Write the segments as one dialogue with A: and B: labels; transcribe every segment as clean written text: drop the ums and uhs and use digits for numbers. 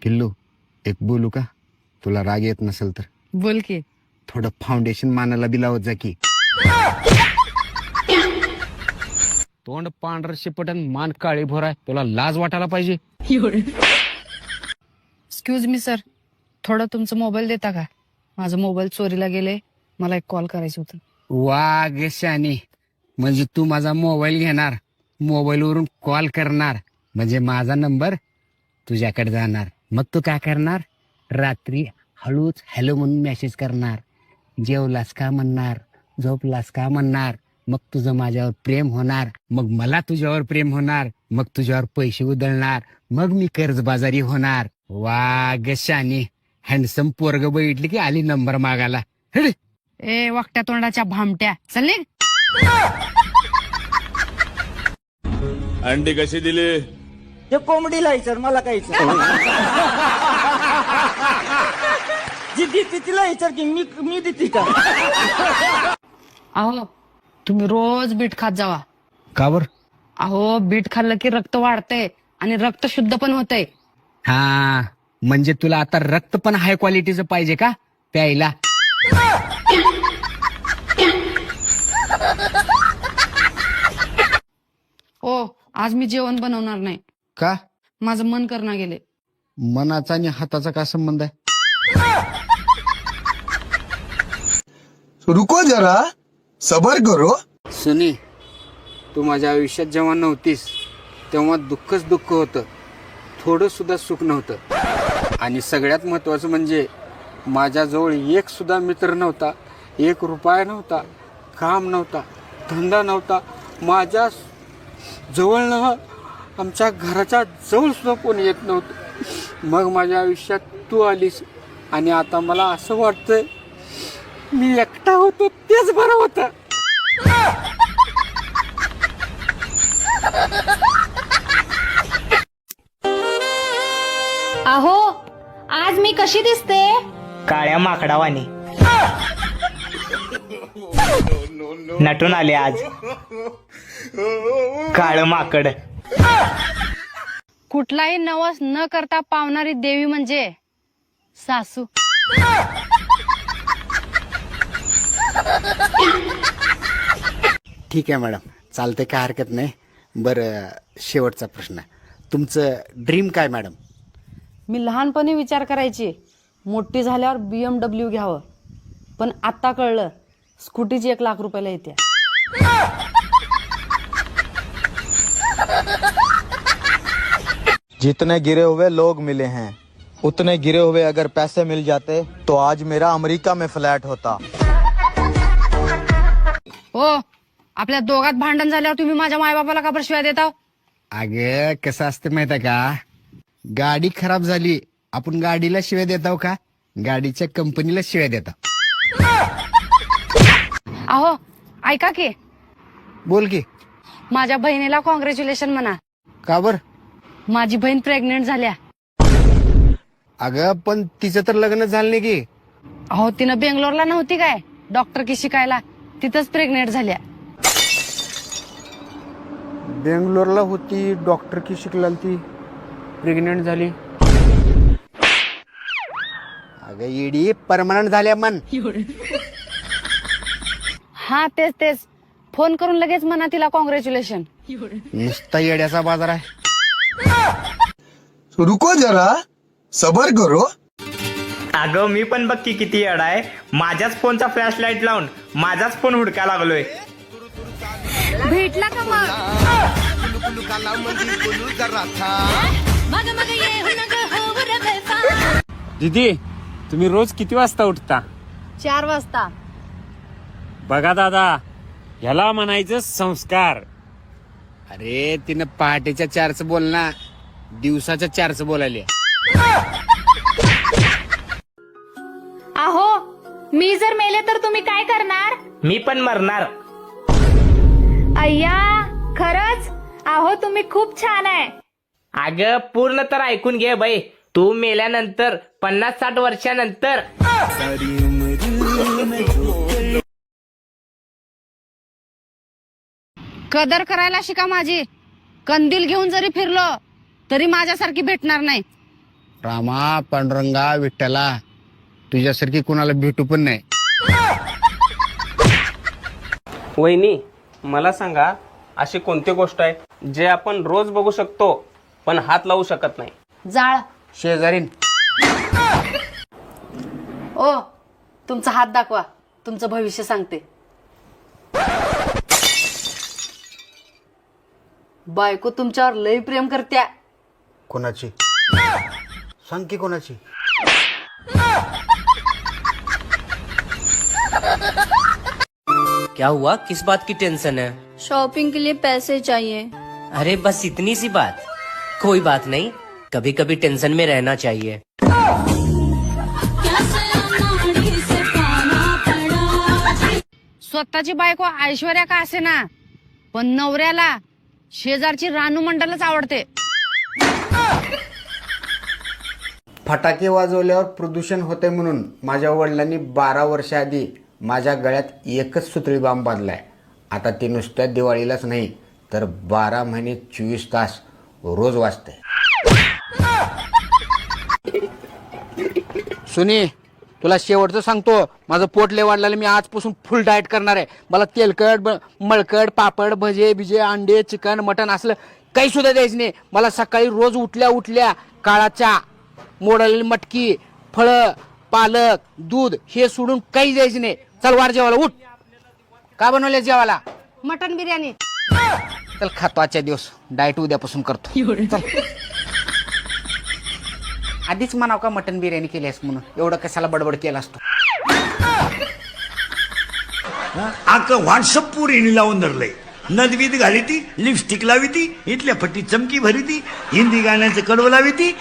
A: किल्लू एक बोलू का? तुला राग येत नसेल तर
B: बोल की.
A: थोडं फाउंडेशन मानायला बी लावत जा की. तोंड पांढर शिपटन मान काळी भोर आहे, तुला लाज वाटायला पाहिजे.
B: एक्सक्यूज मी सर, थोडं तुमचं मोबाईल देता का? माझं मोबाईल चोरीला गेले, मला एक कॉल करायचं होतं.
A: वाघ शानी, म्हणजे तू माझा मोबाईल घेणार, मोबाईल वरून कॉल करणार, म्हणजे माझा नंबर तुझ्याकडे जाणार. मग तू काय करणार? रात्री हळूच हॅलो म्हणून मेसेज करणार, जेवलास का म्हणणार, झोपलास का म्हणणार. मग तुझं माझ्यावर प्रेम होणार, मग मला तुझ्यावर प्रेम होणार, मग तुझ्यावर पैसे उधळणार, मग मी कर्जबाजारी होणार. वाघ शानी, हँडसम पोरग बघितली की आली नंबर मागायला. हेड.
B: ए वाकट्या तोंडाच्या भामट्या, चल निघ.
C: अंडी कशी दिली?
D: ते कोंबडीला विचार, मला काय जी देते तिला विचार की मी देते का?
B: अहो तुम्ही रोज बीट खात जावा.
A: का बर?
B: अहो बीट खाल्लं की रक्त वाढतंय आणि रक्त शुद्ध पण होतंय.
A: हा, म्हणजे तुला आता रक्त पण हाय क्वालिटीचं पाहिजे का प्यायला?
B: ओ आज मी जेवण बनवणार नाही,
A: का?
B: माझं मन करणं गेले.
A: मनाचा आणि हाताचा काय संबंध आहे?
E: रुको जरा, सबर करो.
A: सुनी, तू माझ्या आयुष्यात जेव्हा नव्हतीस तेव्हा दुःखच दुःख होतं, थोडं सुद्धा सुख नव्हतं. आणि सगळ्यात महत्वाचं म्हणजे माझ्याजवळ एक सुद्धा मित्र नव्हता, 1 रुपया नव्हता, काम नव्हता, धंदा नव्हता. माझ्या जवळ न आमच्या घराच्या जवळ सुद्धा कोणी येत नव्हतं. मग माझ्या आयुष्यात तू आलीस आणि आता मला असं वाटतंय मी एकटा होतो तेच बरं होतं.
F: अहो आज मी कशी दिसते?
D: काळ्या माकडावानी नटून आले आज. काळ माकड.
B: कुठलाही नवस न करता पावणारी देवी म्हणजे सासू.
A: ठीक आहे मॅडम, चालते, काय हरकत नाही. बरं, शेवटचा प्रश्न, तुमचं ड्रीम काय मॅडम?
B: मी लहानपणी विचार करायची मोठी झाल्यावर BMW घ्यावं, पण आता कळलं स्कूटीची 1 लाख रुपयाला येते.
G: जितने गिरे हुए लोग मिले हैं उतने गिरे हुए अगर पैसे मिल जाते तो आज मेरा अमेरिका में फ्लैट होता.
B: हो, आपल्या दोघात भांडण झाल्यावर तुम्ही माझ्या मायबापाला का बरं शिवाय देता?
A: अगे कसं असतं माहिती आहे का, गाडी खराब झाली आपण गाडीला शिव्या देताव का, गाडीच्या कंपनीला शिव्या देताव.
B: अहो ऐका की,
A: बोल की.
B: माझ्या बहिणीला कॉंग्रॅच्युलेशन म्हणा.
A: का बर?
B: माझी बहीण प्रेग्नेंट झाल्या.
A: अगं पण तिचं तर लग्न झालं नाही की.
B: अहो तिनं बेंगलोरला नव्हती काय डॉक्टर की शिकायला, तिथंच प्रेग्नेंट झाल्या.
A: बेंगलोरला होती, डॉक्टर की शिकला, ती प्रेग्नेंट झाली. अगं येडी, परमनंट झाल्या मन.
B: हा तेच तेच, फोन करून लगेच म्हणा तिला कॉंग्रॅच्युलेशन.
A: नुसता येड्याचा बाजार आहे.
E: रुको जरा, सबर करो.
D: अगं मी पण बघ की किती येडा आहे. माझ्याच फोनचा फ्लॅश लाईट लावून माझाच फोन हुडकाय लागलोय.
F: भेटला का मग?
H: दीदी, तुम्ही रोज किती वाजता उठता?
B: 4 वाजता.
H: बघा दादा, ह्याला म्हणायचं संस्कार.
A: अरे तिनं पहाटेच्या 4चं बोल ना, दिवसाच्या 4चं बोलायले.
F: अहो मी जर मेले तर तुम्ही काय करणार?
D: मी पण मरणार.
F: अय्या खरंच? अहो तुम्ही खूप छान आहे.
D: अगं पूर्ण तर ऐकून घे बाई. तू मेल्यानंतर 50-60 वर्षानंतर
B: कदर करायला शिका माझी. कंदील घेऊन जरी फिरलो तरी माझ्यासारखी भेटणार नाही.
A: रामा पांडुरंगा विठ्ठला तुझ्यासारखी कुणाला भेटू पण नाही.
C: वहिनी मला सांगा, अशी कोणती गोष्ट आहे जे आपण रोज बघू शकतो पण हात लावू शकत नाही?
B: जाळ.
A: शेजारीन.
B: ओ तुमचा हात दाखवा, तुमचं भविष्य सांगते. बायको तुमच्यावर लय प्रेम करत्या.
A: कोणाची सांग की कोणाची?
I: क्या हुआ, किस बात की टेंशन है?
F: शॉपिंग के लिए पैसे चाहिए.
I: अरे बस इतनी सी बात, कोई बात नहीं, कभी कभी टेंशन में रहना चाहिए.
B: स्वतःची बायको ऐश्वर्या का असे ना, पण नवऱ्याला शेजारची रानू मंडलच आवडते.
A: फटाके वाजवल्यावर प्रदूषण होते म्हणून माझ्या वडिलांनी 12 वर्षाआधी माझ्या गळ्यात एकच सुतळी बांब बांधलाय. आता ते नुसत्या दिवाळीलाच नाही तर 12 महिने 24 तास रोज वाजते. सुनी तुला शेवटचं सांगतो, माझं पोट लय वाढलेलं, मी आजपासून फुल डाएट करणार आहे. मला तेलकट मळकट पापड भजे बिजे अंडे चिकन मटन असलं काही सुद्धा द्यायचं नाही. मला सकाळी रोज उठल्या काळा चहा, मोडलेली मटकी, फळं, पालक, दूध हे सोडून काही द्यायचं नाही. चल वार जेवायला उठ. का बनवले जेवायला?
B: मटन बिर्याणी.
A: चल खातो आजच्या दिवस, डाएट उद्यापासून करतो. चल. आधीच म्हणाव का मटन बिर्याणी केली आहेस म्हणून, एवढं कशाला बडबड केला असतो.
J: व्हॉट्सअप पुरी लावून धरलंय. नदवीत घाली ती, लिपस्टिक लावी ती, इथल्या फट्टी चमकी भरी ती, हिंदी गाण्याचं कडवं लावी ती.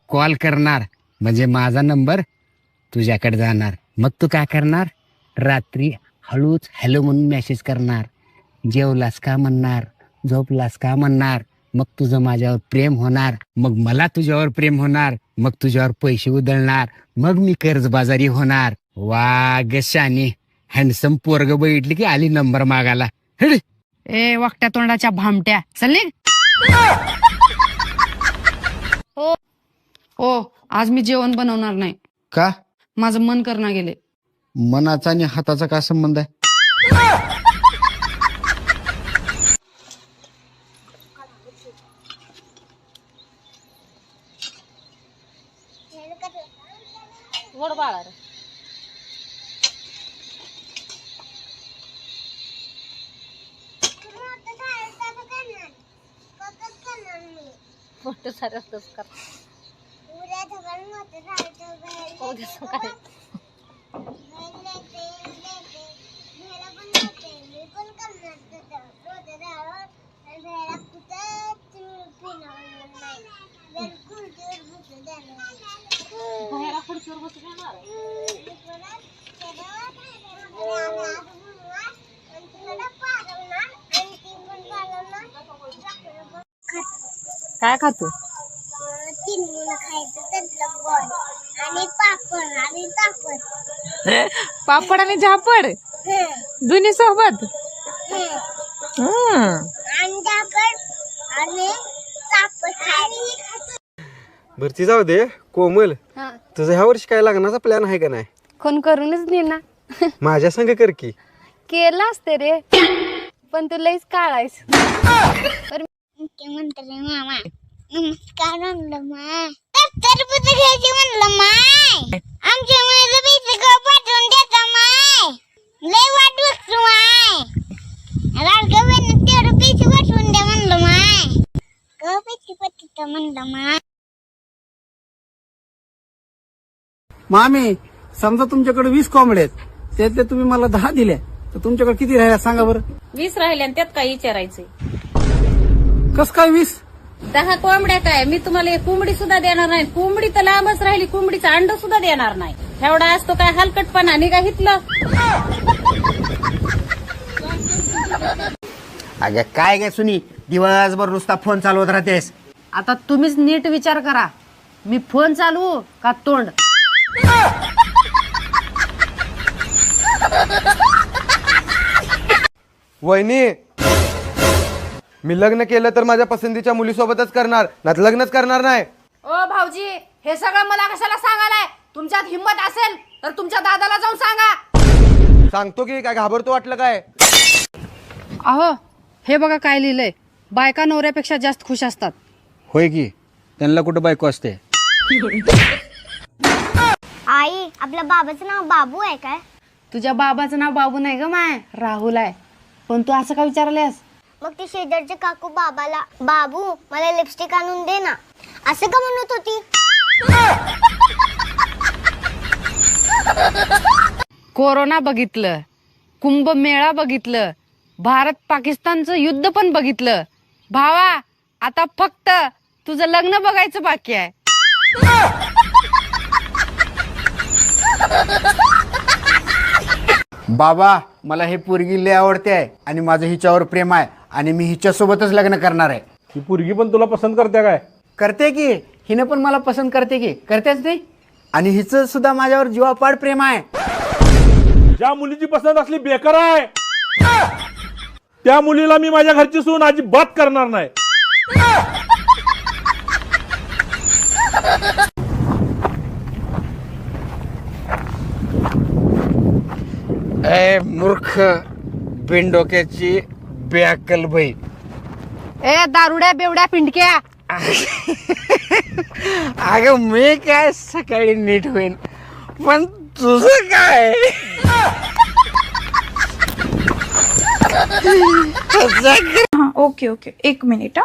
A: कॉल करणार म्हणजे माझा नंबर तुझ्याकडे जाणार. मग तू काय करणार? रात्री हळूच हॅलो म्हणून मेसेज करणार. जेवलास का म्हणणार, झोपलास का म्हणणार. मग तुझं माझ्यावर प्रेम होणार, मग मला तुझ्यावर प्रेम होणार, मग तुझ्यावर पैसे उधळणार, मग मी कर्जबाजारी होणार. वा ग शानी, हँडसम पोरग बैठली की आली नंबर मागायला.
B: ए वाकट्या तोंडाच्या भामट्या, चल निघ. ओ आज मी जेवण बनवणार नाही.
A: का?
B: माझं मन करणं गेले.
A: मनाचा आणि हाताचा काय संबंध आहे?
B: काय खातो? पापड आणि झापड दोन्ही सोबत.
C: भरती जाऊ दे. कोमल, तुझं ह्या वर्षी काय लग्नाचा प्लॅन आहे का नाही?
F: कोण करूनच दे ना.
C: माझ्या संग कर की.
F: केलं असते रे, पण तू लईच काळायस. मामा नमस्कार म्हणलं माय. टरबूज घ्यायची म्हणलं माय. आमच्या मुलीला पैसे पाठवून देता माय. लय वाट बघतो माय. लाडक्या बहिणी तेवढं पैसे पाठवून द्या म्हणलं माय. पैसे पाठवतो म्हणलं माय.
K: मामी समजा तुमच्याकडे 20 कोंबड्या आहेत, त्यातले तुम्ही मला 10 दिल्या, तर तुमच्याकडे किती राहिल्या सांगा बरं?
B: 20 राहिले आणि त्यात काय विचारायचंय?
K: कस काय 20?
B: 10 कोंबड्या काय, मी तुम्हाला एक कोंबडी सुद्धा देणार नाही. कोंबडी तर लांबच राहिली, कोंबडीचं अंड सुद्धा देणार नाही. एवढा असतो काय हलकटपणा निघा हितलं.
A: अगं काय ग सुनी, दिवसभर नुसता फोन चालवत राहतेस.
B: आता तुम्हीच नीट विचार करा, मी फोन चालवू का तोंड?
C: वहिनी
G: मी लग्न केलं तर माझ्या पसंतीच्या मुलीसोबतच करणार, नाही लग्नच करणार नाही.
B: ओ भाऊजी, हे सगळं मला कशाला सांगायलाय? तुमच्यात हिंमत असेल तर तुमच्या दादाला जाऊन सांगा.
G: सांगतो की काय घाबरतो वाटलं काय?
B: अहो, हे बघा काय लिहिलंय, बायका नवऱ्यापेक्षा जास्त खुश असतात.
A: होय की, त्यांना कुठं बायको असते?
F: आई, आपल्या बाबाचं नाव बाबू आहे काय?
B: तुझ्या बाबाचं नाव बाबू नाही ग माय, राहुल आहे. पण तू असं का विचारलेस?
F: मग ती शेजारचे काकू बाबाला, बाबू मला लिपस्टिक आणून दे ना, असं का म्हणत होती?
B: कोरोना बघितलं, कुंभमेळा बघितलं, भारत पाकिस्तानचं युद्ध पण बघितलं. भावा, आता फक्त तुझं लग्न बघायचं बाकी आहे.
A: बाबा, मला हे पोरगी लय आवडते आहे आणि माझं हिच्यावर प्रेम आहे आणि मी हिच्यासोबतच लग्न करणार आहे.
H: ही पोरगी पण तुला पसंत करते काय?
A: करते की, हिनं पण मला पसंत करते की, करतेच नाही. आणि हिचं सुद्धा माझ्यावर जीवापाड प्रेम आहे.
H: ज्या मुलीची पसंत असली बेकार आहे त्या मुलीला मी माझ्या घरची सून अजिबात करणार नाही.
A: ए मूर्ख बिनडोक्याची बेअक्कल बाई.
B: ए दारुड्या बेवड्या पिंडक्या,
A: अगं मी काय सकाळी नीट होईन, पण तुझं काय?
L: ओके ओके, एक मिनिट.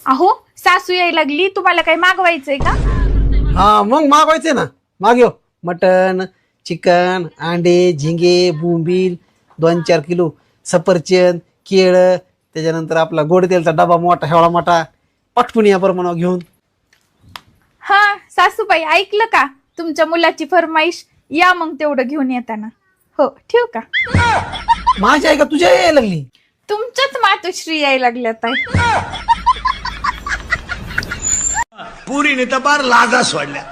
L: अहो, सासू यायला लागली, तुम्हाला काही मागवायचंय का?
K: हा मग मागवायचे ना, मागयो. मटन, चिकन, अंडे, झिंगे, बोंबील, 2-4 किलो सफरचंद, केळं, त्याच्यानंतर आपला गोड तेलचा डबा मोठा, हेवळा मोठा, पटकून या प्रमाणावर घेऊन.
L: हा सासूबाई, ऐकलं का तुमच्या मुलाची फरमाईश? या मग तेवढं घेऊन येताना. हो, ठेवू का?
K: माझी आहे का तुझ्या यायला लागली?
L: तुमच्याच मातोश्री यायला लागल्यात आहे.
J: पुरीने तर बार लाजा सोडल्या.